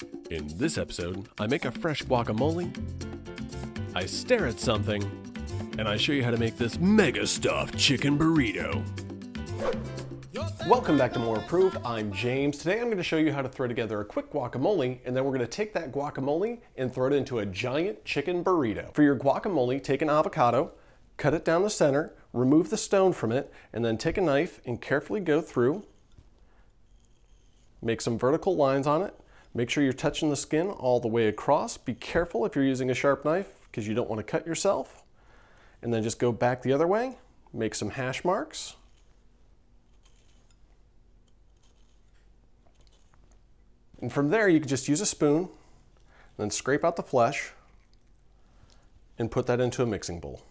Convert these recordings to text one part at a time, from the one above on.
In this episode, I make a fresh guacamole, I stare at something, and I show you how to make this mega stuffed chicken burrito. Welcome back to More Approved. I'm James. Today I'm going to show you how to throw together a quick guacamole, and then we're going to take that guacamole and throw it into a giant chicken burrito. For your guacamole, take an avocado, cut it down the center, remove the stone from it, and then take a knife and carefully go through, make some vertical lines on it. Make sure you're touching the skin all the way across. Be careful if you're using a sharp knife because you don't want to cut yourself. And then just go back the other way, make some hash marks. And from there you can just use a spoon, then scrape out the flesh and put that into a mixing bowl.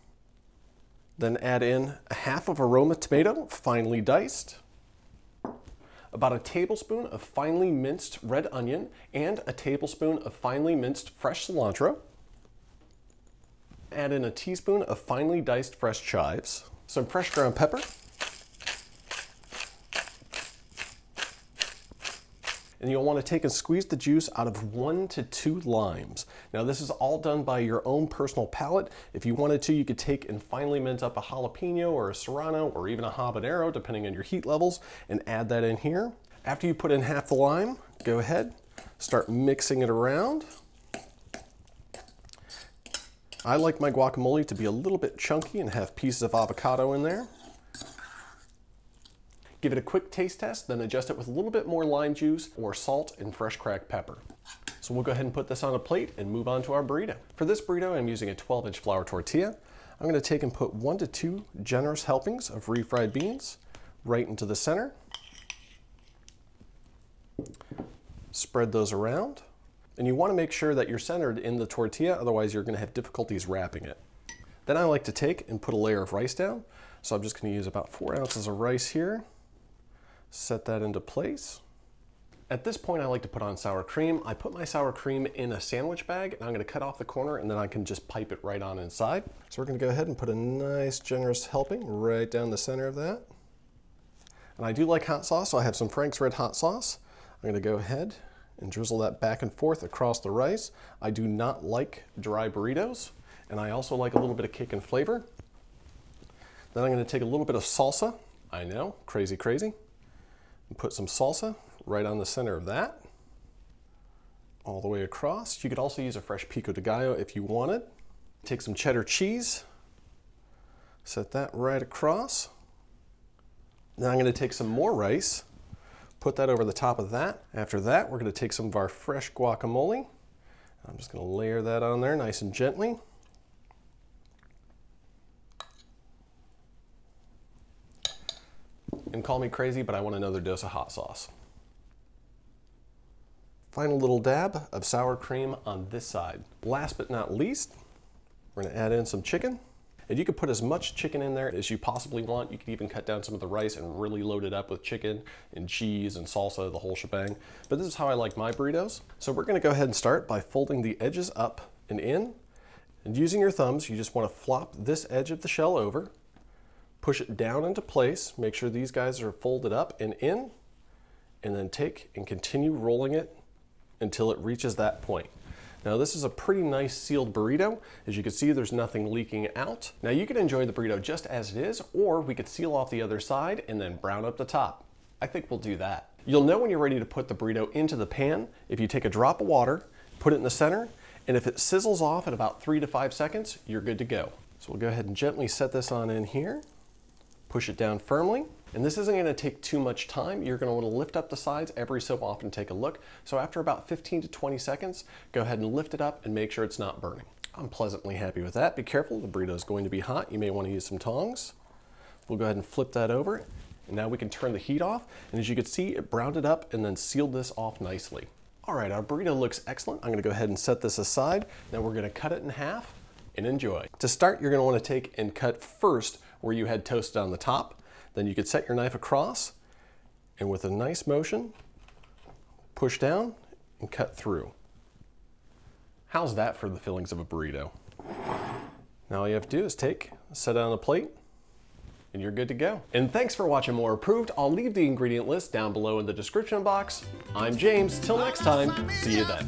Then add in a half of a Roma tomato, finely diced, about a tablespoon of finely minced red onion, and a tablespoon of finely minced fresh cilantro. Add in a teaspoon of finely diced fresh chives, some fresh ground pepper, and you'll want to take and squeeze the juice out of 1 to 2 limes. Now this is all done by your own personal palate. If you wanted to, you could take and finely mince up a jalapeno or a Serrano or even a habanero, depending on your heat levels, and add that in here. After you put in half the lime, go ahead, start mixing it around. I like my guacamole to be a little bit chunky and have pieces of avocado in there. Give it a quick taste test, then adjust it with a little bit more lime juice or salt and fresh cracked pepper. So we'll go ahead and put this on a plate and move on to our burrito. For this burrito, I'm using a 12-inch flour tortilla. I'm going to take and put 1 to 2 generous helpings of refried beans right into the center. Spread those around. And you want to make sure that you're centered in the tortilla, otherwise you're going to have difficulties wrapping it. Then I like to take and put a layer of rice down. So I'm just going to use about 4 ounces of rice here. Set that into place. At this point, I like to put on sour cream. I put my sour cream in a sandwich bag, and I'm going to cut off the corner, and then I can just pipe it right on inside. So we're going to go ahead and put a nice generous helping right down the center of that. And I do like hot sauce, so I have some Frank's Red Hot Sauce. I'm going to go ahead and drizzle that back and forth across the rice. I do not like dry burritos, and I also like a little bit of kick and flavor. Then I'm going to take a little bit of salsa. I know, crazy, crazy. And put some salsa right on the center of that, all the way across. You could also use a fresh pico de gallo if you wanted. Take some cheddar cheese, set that right across. Then I'm going to take some more rice, put that over the top of that. After that, we're going to take some of our fresh guacamole. I'm just going to layer that on there nice and gently. And call me crazy, but I want another dose of hot sauce. Final little dab of sour cream on this side. Last but not least, we're going to add in some chicken. And you can put as much chicken in there as you possibly want. You can even cut down some of the rice and really load it up with chicken and cheese and salsa, the whole shebang. But this is how I like my burritos. So we're going to go ahead and start by folding the edges up and in. And using your thumbs, you just want to flop this edge of the shell over. Push it down into place, make sure these guys are folded up and in, and then take and continue rolling it until it reaches that point. Now this is a pretty nice sealed burrito. As you can see, there's nothing leaking out. Now you can enjoy the burrito just as it is, or we could seal off the other side and then brown up the top. I think we'll do that. You'll know when you're ready to put the burrito into the pan if you take a drop of water, put it in the center, and if it sizzles off at about 3 to 5 seconds, you're good to go. So we'll go ahead and gently set this on in here. Push it down firmly, and this isn't going to take too much time. You're going to want to lift up the sides every so often, take a look. So after about 15 to 20 seconds, go ahead and lift it up and make sure it's not burning. I'm pleasantly happy with that. Be careful, the burrito is going to be hot. You may want to use some tongs. We'll go ahead and flip that over, and now we can turn the heat off. And as you can see, it browned it up and then sealed this off nicely. All right, our burrito looks excellent. I'm going to go ahead and set this aside. Now we're going to cut it in half and enjoy. To start, you're going to want to take and cut first where you had toasted on the top. Then you could set your knife across, and with a nice motion, push down and cut through. How's that for the fillings of a burrito? Now all you have to do is take, set it on a plate, and you're good to go. And thanks for watching More Approved. I'll leave the ingredient list down below in the description box. I'm James. Till next time, see you then.